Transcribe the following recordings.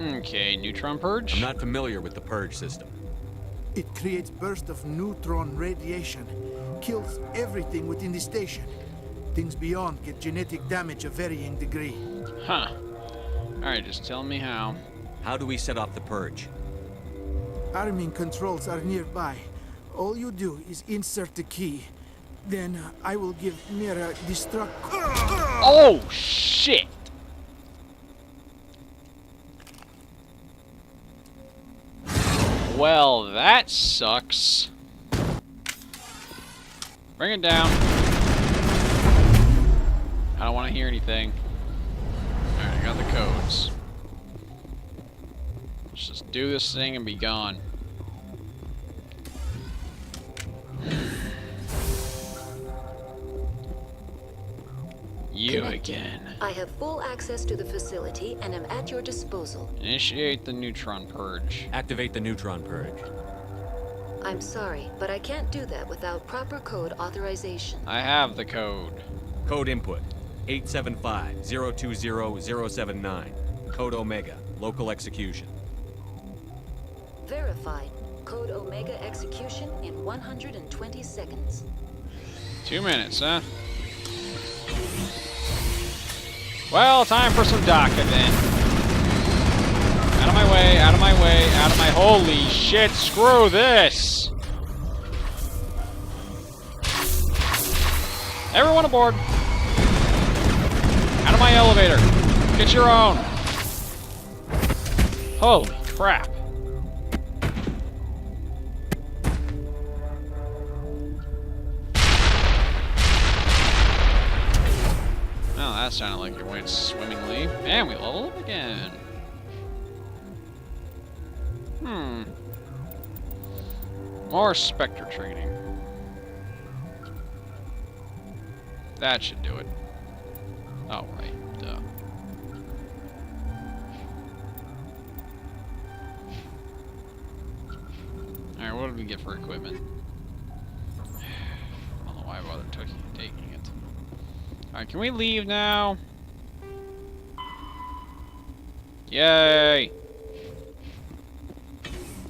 Okay, neutron purge? I'm not familiar with the purge system. It creates bursts of neutron radiation, kills everything within the station. Things beyond get genetic damage of varying degree. Huh. Alright, just tell me how. How do we set off the purge? Arming controls are nearby. All you do is insert the key. Then I will give Mira destruct. Oh, shit! Well, that sucks. Bring it down. I don't want to hear anything. Alright, I got the codes. Let's just do this thing and be gone. You Connected. again. I have full access to the facility and am at your disposal. Initiate the neutron purge. Activate the neutron purge. I'm sorry, but I can't do that without proper code authorization. I have the code. Code input 875-020-079. Code Omega. Local execution. Verified. Code Omega execution in 120 seconds. 2 minutes, huh? Well, time for some DACA then. Out of my way, out of my way, out of my... Holy shit, screw this! Everyone aboard! Out of my elevator! Get your own! Holy crap. Well, that sounded like it went swimmingly. And we level up again. More Spectre training. That should do it. Oh, right. Duh. Alright, what did we get for equipment? I don't know why I bothered taking it. Alright, can we leave now? Yay!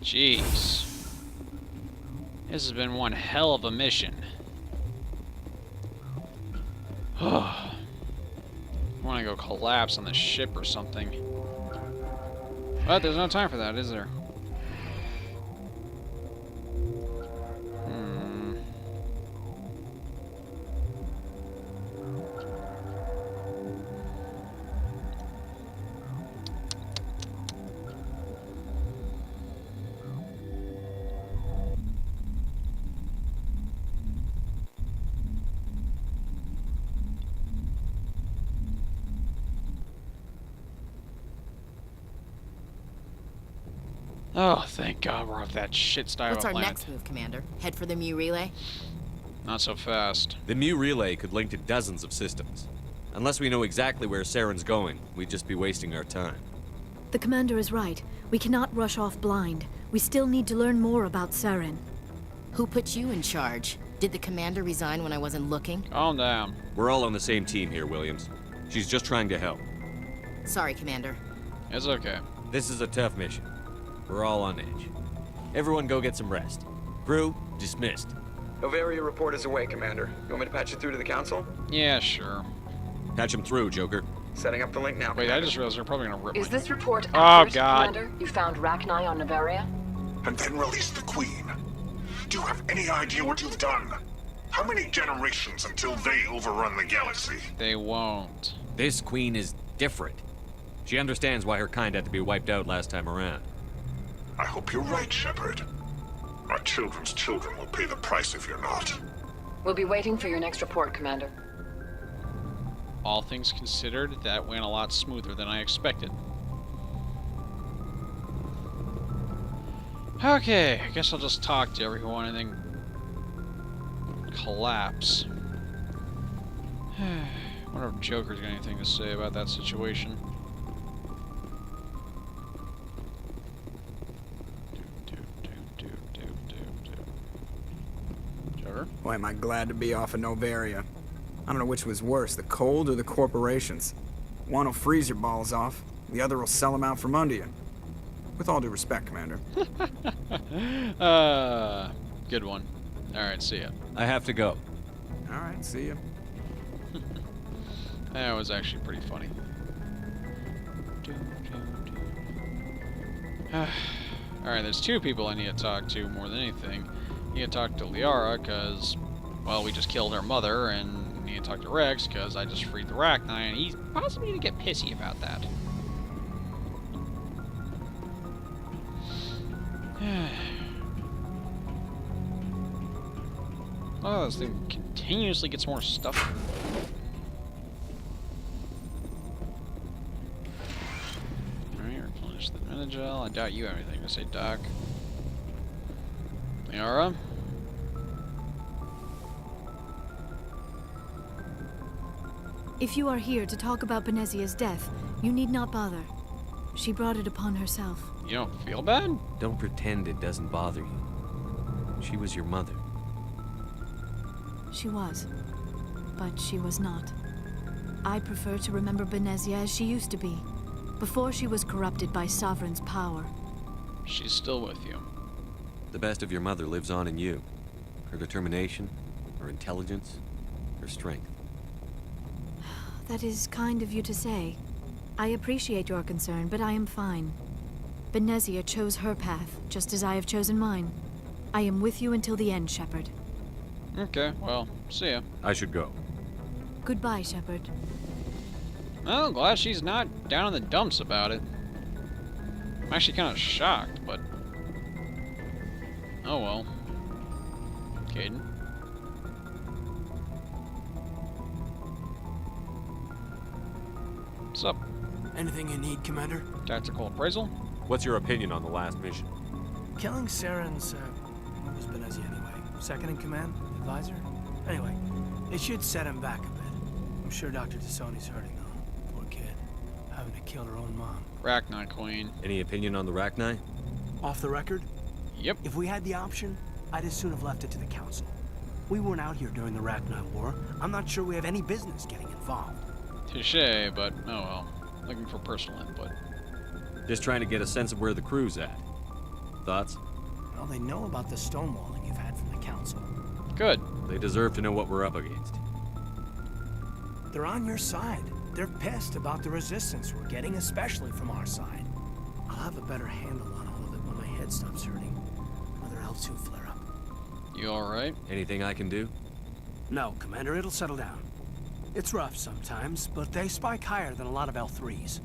Jeez. This has been one hell of a mission. I want to go collapse on the ship or something. But there's no time for that, is there? Oh, thank God we're off that shit style What's our planet. next move, Commander? Head for the Mu relay? Not so fast. The Mu relay could link to dozens of systems. Unless we know exactly where Saren's going, we'd just be wasting our time. The Commander is right. We cannot rush off blind. We still need to learn more about Saren. Who put you in charge? Did the Commander resign when I wasn't looking? Calm down. We're all on the same team here, Williams. She's just trying to help. Sorry, Commander. It's okay. This is a tough mission. We're all on edge. Everyone go get some rest. Crew, dismissed. Novaria report is away, Commander. You want me to patch you through to the Council? Yeah, sure. Patch him through, Joker. Setting up the link now, Wait, Commander. I just realized they're probably gonna rip Is my... this report Oh, accurate, God. Commander? You found Rachni on Novaria? And then release the Queen. Do you have any idea what you've done? How many generations until they overrun the galaxy? They won't. This Queen is different. She understands why her kind had to be wiped out last time around. I hope you're right, Shepard. Our children's children will pay the price if you're not. We'll be waiting for your next report, Commander. All things considered, that went a lot smoother than I expected. Okay, I guess I'll just talk to everyone and then collapse. Wonder if Joker's got anything to say about that situation. Joker? Boy, am I glad to be off of Novaria. I don't know which was worse, the cold or the corporations. One will freeze your balls off, The other will sell him out from under you. With all due respect, Commander. Good one. Alright, see ya. I have to go. Alright, see ya. That was actually pretty funny. Alright, there's two people I need to talk to more than anything. I need to talk to Liara, because, well, we just killed her mother, and I need to talk to Rex, because I just freed the Rachni, and he's possibly going to get pissy about that. Oh, this thing continuously gets more stuff. Alright, replenish the Menagel. I doubt you have anything to say, Doc. Liara? If you are here to talk about Benezia's death, you need not bother. She brought it upon herself. You don't feel bad? Don't pretend it doesn't bother you. She was your mother. She was. But she was not. I prefer to remember Benezia as she used to be, before she was corrupted by Sovereign's power. She's still with you. The best of your mother lives on in you. Her determination, her intelligence, her strength. That is kind of you to say. I appreciate your concern, but I am fine. Benezia chose her path, just as I have chosen mine. I am with you until the end, Shepard. Okay, well, see ya. I should go. Goodbye, Shepard. Well, glad she's not down in the dumps about it. I'm actually kind of shocked, but... oh well. Caden. What's up? Anything you need, Commander? Tactical appraisal? What's your opinion on the last mission? Killing Saren's, what was Benezia anyway? Second in command? Advisor? Anyway, it should set him back a bit. I'm sure Dr. Tassoni's hurting, though. Poor kid. Having to kill her own mom. Rachni Queen. Any opinion on the Rachni? Off the record? Yep. If we had the option, I'd as soon have left it to the Council. We weren't out here during the Rachni War. I'm not sure we have any business getting involved. Touché, but oh well. Looking for personal input. Just trying to get a sense of where the crew's at. Thoughts? Well, they know about the stonewalling you've had from the Council. Good. They deserve to know what we're up against. They're on your side. They're pissed about the resistance we're getting, especially from our side. I'll have a better handle on all of it when my head stops hurting. Another L2 flare-up. You alright? Anything I can do? No, Commander, it'll settle down. It's rough sometimes, but they spike higher than a lot of L3s.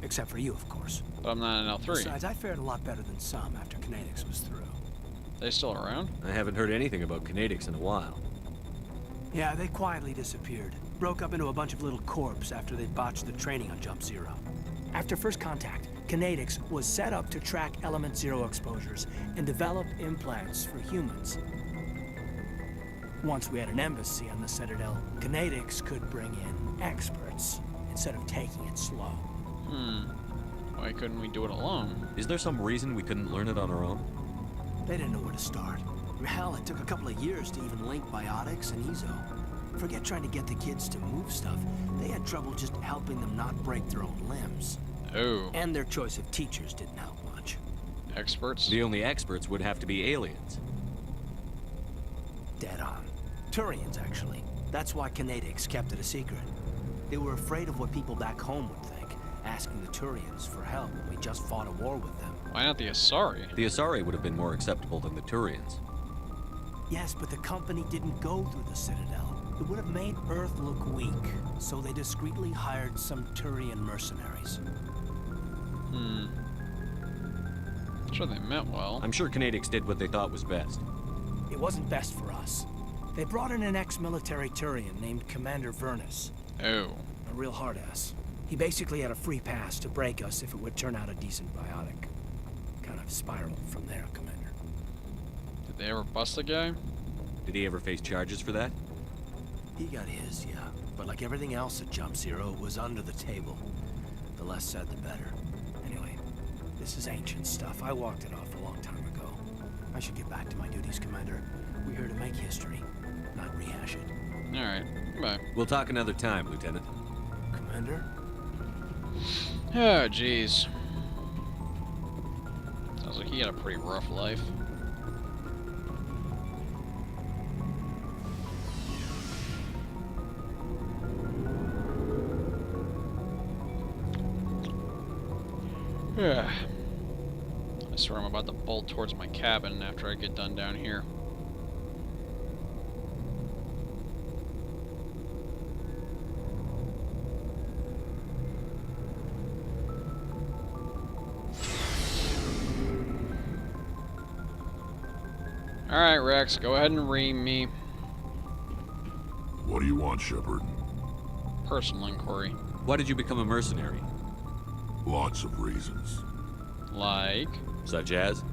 Except for you, of course. But I'm not an L3. Besides, I fared a lot better than some after Kinetics was through. They still around? I haven't heard anything about kinetics in a while. Yeah, they quietly disappeared. Broke up into a bunch of little corps after they'd botched the training on Jump Zero. After first contact, Kinetics was set up to track Element Zero exposures and develop implants for humans. Once we had an embassy on the Citadel, Kinetics could bring in experts instead of taking it slow. Why couldn't we do it alone? Is there some reason we couldn't learn it on our own? They didn't know where to start. Hell, it took a couple of years to even link biotics and Ezo. Forget trying to get the kids to move stuff. They had trouble just helping them not break their own limbs. Oh. And their choice of teachers didn't help much. Experts? The only experts would have to be aliens. Dead on. Turians, actually. That's why Kinetics kept it a secret. They were afraid of what people back home would think, asking the Turians for help when we just fought a war with them. Why not the Asari? The Asari would have been more acceptable than the Turians. Yes, but the company didn't go through the Citadel. It would have made Earth look weak, so they discreetly hired some Turian mercenaries. Sure they meant well. I'm sure Kinetics did what they thought was best. It wasn't best for us. They brought in an ex-military Turian named Commander Vernus. Oh. A real hard-ass. He basically had a free pass to break us if it would turn out a decent biotic. Kind of spiraled from there, Commander. Did they ever bust the guy? Did he ever face charges for that? He got his, yeah. But like everything else at Jump Zero, it was under the table. The less said, the better. Anyway, this is ancient stuff. I walked it off a long time ago. I should get back to my duties, Commander. We're here to make history, not rehash it. Alright, bye. We'll talk another time, Lieutenant. Commander? Oh, jeez. Sounds like he had a pretty rough life. Yeah. I swear I'm about to bolt towards my cabin after I get done down here. Alright, Rex, go ahead and ream me. What do you want, Shepard? Personal inquiry. Why did you become a mercenary? Lots of reasons. Like? Such as?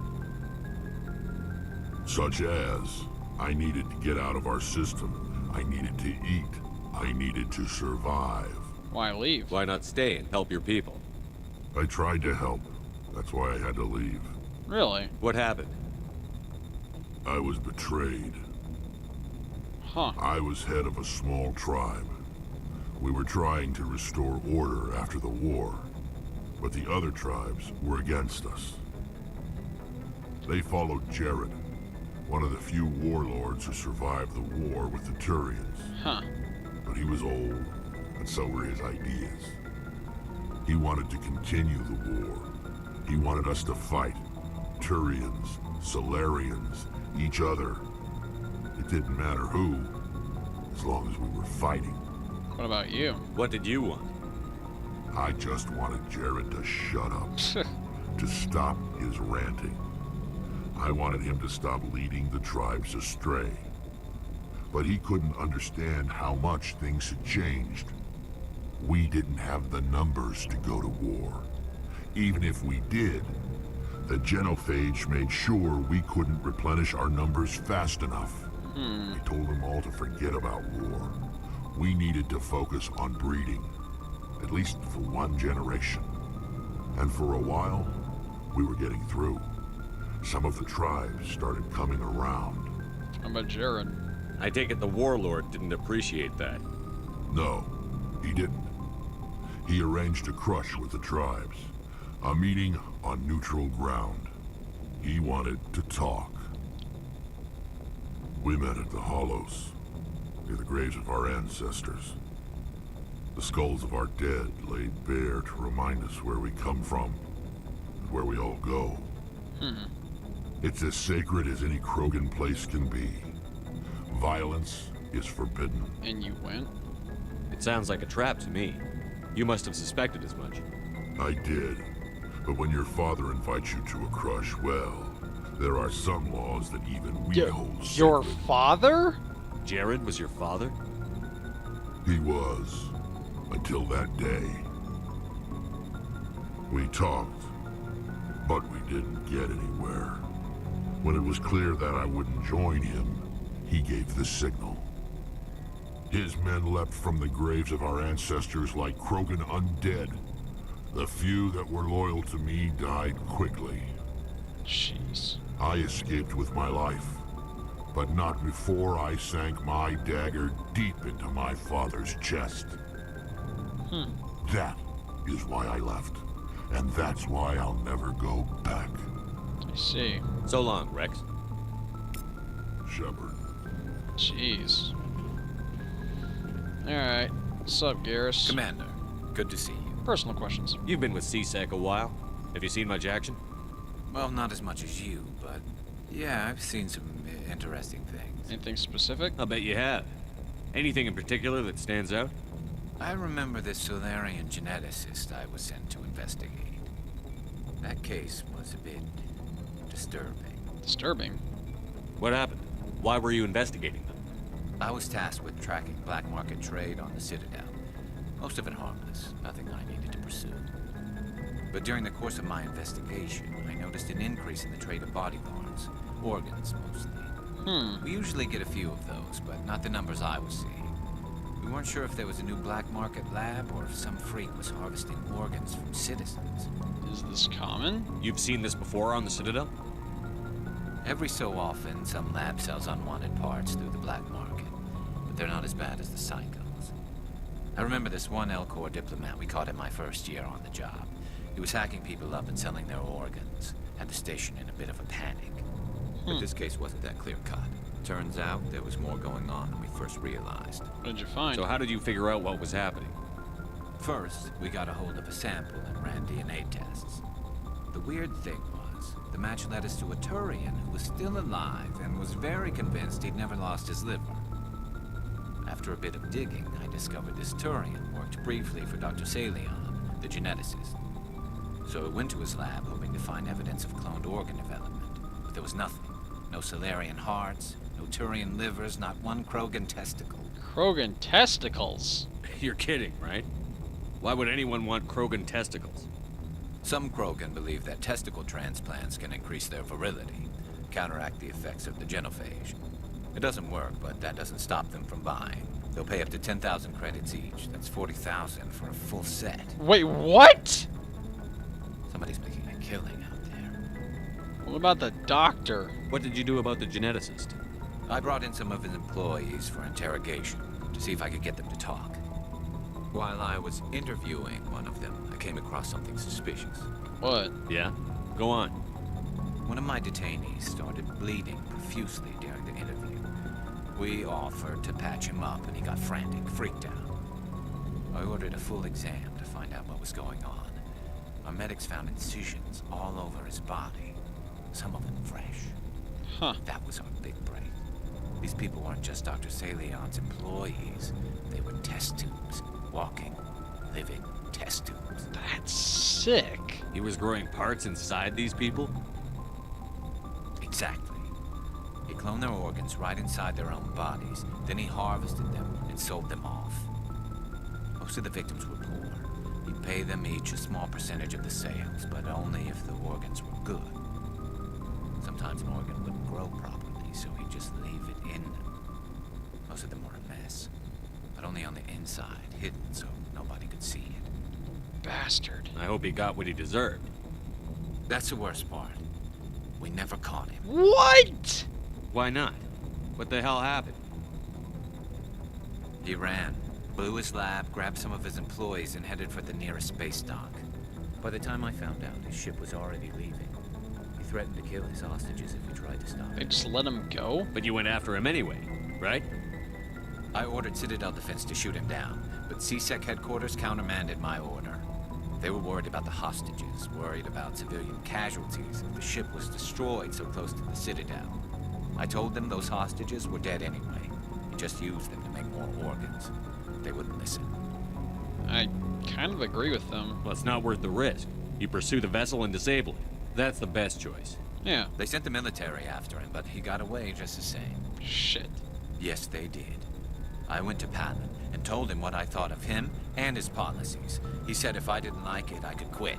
Such as, I needed to get out of our system. I needed to eat. I needed to survive. Why leave? Why not stay and help your people? I tried to help. That's why I had to leave. Really? What happened? I was betrayed. Huh. I was head of a small tribe. We were trying to restore order after the war, but the other tribes were against us. They followed Jared, one of the few warlords who survived the war with the Turians. Huh. But he was old, and so were his ideas. He wanted to continue the war. He wanted us to fight. Turians, Solarians, each other. It didn't matter who, as long as we were fighting. What about you? What did you want? I just wanted Jared to shut up, to stop his ranting. I wanted him to stop leading the tribes astray. But he couldn't understand how much things had changed. We didn't have the numbers to go to war. Even if we did, the genophage made sure we couldn't replenish our numbers fast enough. I told them all to forget about war. We needed to focus on breeding, at least for one generation. And for a while, we were getting through. Some of the tribes started coming around. How about Jared? I take it the warlord didn't appreciate that. No, he didn't. He arranged a crush with the tribes. A meeting on neutral ground. He wanted to talk. We met at the Hollows, near the graves of our ancestors. The skulls of our dead laid bare to remind us where we come from, and where we all go. It's as sacred as any Krogan place can be. Violence is forbidden. And you went? It sounds like a trap to me. You must have suspected as much. I did. But when your father invites you to a crush, well, there are some laws that even we hold sacred. Your father? Jared was your father? He was, until that day. We talked, but we didn't get anywhere. When it was clear that I wouldn't join him, he gave the signal. His men leapt from the graves of our ancestors like Krogan undead. The few that were loyal to me died quickly. Jeez. I escaped with my life, but not before I sank my dagger deep into my father's chest. That is why I left, and that's why I'll never go back. I see. So long, Rex. Shepard. Jeez. Alright. What's up, Garrus? Commander, good to see you. Personal questions. You've been with CSEC a while. Have you seen much action? Well, not as much as you, but yeah, I've seen some interesting things. Anything specific? I'll bet you have. Anything in particular that stands out? I remember this Solarian geneticist I was sent to investigate. That case was a bit disturbing. Disturbing? What happened? Why were you investigating them? I was tasked with tracking black market trade on the Citadel. Most of it harmless, nothing I needed to pursue. But during the course of my investigation, I noticed an increase in the trade of body parts, organs mostly. We usually get a few of those, but not the numbers I was seeing. We weren't sure if there was a new black market lab or if some freak was harvesting organs from citizens. Is this common? You've seen this before on the Citadel? Every so often, some lab sells unwanted parts through the black market, but they're not as bad as the cycles. I remember this one Elcor diplomat we caught in my first year on the job. He was hacking people up and selling their organs. Had the station in a bit of a panic. But this case wasn't that clear-cut. Turns out there was more going on than we first realized. What did you find? So how did you figure out what was happening? First, we got a hold of a sample and ran DNA tests. The weird thing was, the match led us to a Turian who was still alive and was very convinced he'd never lost his liver. After a bit of digging, I discovered this Turian worked briefly for Dr. Salion, the geneticist. So I went to his lab hoping to find evidence of cloned organ development, but there was nothing. No Salarian hearts, no Turian livers, not one Krogan testicle. Krogan testicles? You're kidding, right? Why would anyone want Krogan testicles? Some Krogan believe that testicle transplants can increase their virility, counteract the effects of the genophage. It doesn't work, but that doesn't stop them from buying. They'll pay up to 10,000 credits each. That's 40,000 for a full set. Wait, what? Somebody's making a killing out there. What about the doctor? What did you do about the geneticist? I brought in some of his employees for interrogation to see if I could get them to talk. While I was interviewing one of them, I came across something suspicious. What? Yeah? Go on. One of my detainees started bleeding profusely during the interview. We offered to patch him up, and he got frantic, freaked out. I ordered a full exam to find out what was going on. Our medics found incisions all over his body, some of them fresh. Huh. That was our big break. These people weren't just Dr. Salion's employees. They were test tubes. Walking, living test tubes. That's sick. He was growing parts inside these people? Exactly. He cloned their organs right inside their own bodies. Then he harvested them and sold them off. Most of the victims were poor. He'd pay them each a small percentage of the sales, but only if the organs were good. Sometimes an organ wouldn't grow properly, so he'd just leave it in them. Most of them were a mess, but only on the inside, hidden so nobody could see it. Bastard. I hope he got what he deserved. That's the worst part. We never caught him. What? Why not? What the hell happened? He ran, blew his lab, grabbed some of his employees, and headed for the nearest space dock. By the time I found out, his ship was already leaving. He threatened to kill his hostages if we tried to stop They him. just let him go? But you went after him anyway, right? I ordered Citadel Defense to shoot him down, but CSEC headquarters countermanded my order. They were worried about the hostages, worried about civilian casualties if the ship was destroyed so close to the Citadel. I told them those hostages were dead anyway. We just used them to make more organs. They wouldn't listen. I kind of agree with them. Well, it's not worth the risk. You pursue the vessel and disable it. That's the best choice. Yeah. They sent the military after him, but he got away just the same. Shit. Yes, they did. I went to Palin and told him what I thought of him and his policies. He said if I didn't like it, I could quit.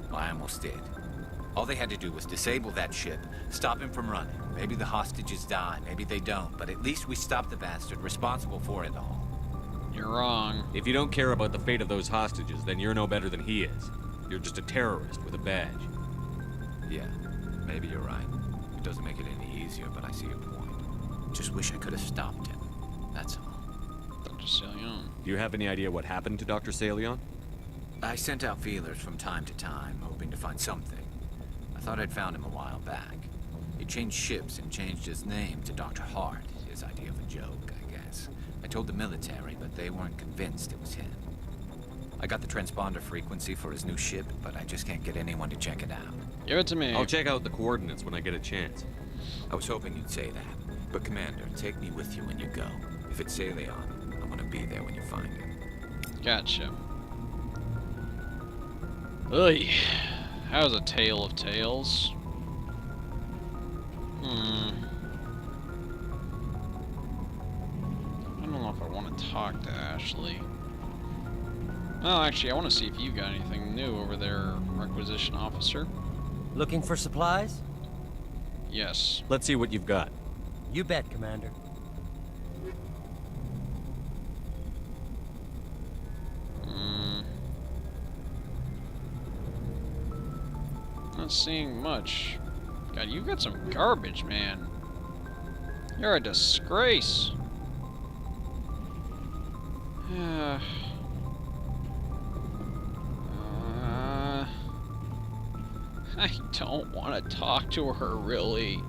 Well, I almost did. All they had to do was disable that ship, stop him from running. Maybe the hostages die, maybe they don't, but at least we stopped the bastard responsible for it all. You're wrong. If you don't care about the fate of those hostages, then you're no better than he is. You're just a terrorist with a badge. Yeah, maybe you're right. It doesn't make it any easier, but I see your point. Just wish I could have stopped him. That's all. Dr. Salion. Do you have any idea what happened to Dr. Salion? I sent out feelers from time to time, hoping to find something. I thought I'd found him a while back. He changed ships and changed his name to Dr. Hart, his idea of a joke, I guess. I told the military, but they weren't convinced it was him. I got the transponder frequency for his new ship, but I just can't get anyone to check it out. Give it to me. I'll check out the coordinates when I get a chance. I was hoping you'd say that. But Commander, take me with you when you go. If it's Salion, I want to be there when you find him. Gotcha. Ugh. How's a tale of tales? I don't know if I want to talk to Ashley. Well, actually, I want to see if you got anything new over there, Requisition Officer. Looking for supplies? Yes. Let's see what you've got. You bet, Commander. Not seeing much. God, you got some garbage, man. You're a disgrace. I don't want to talk to her, really.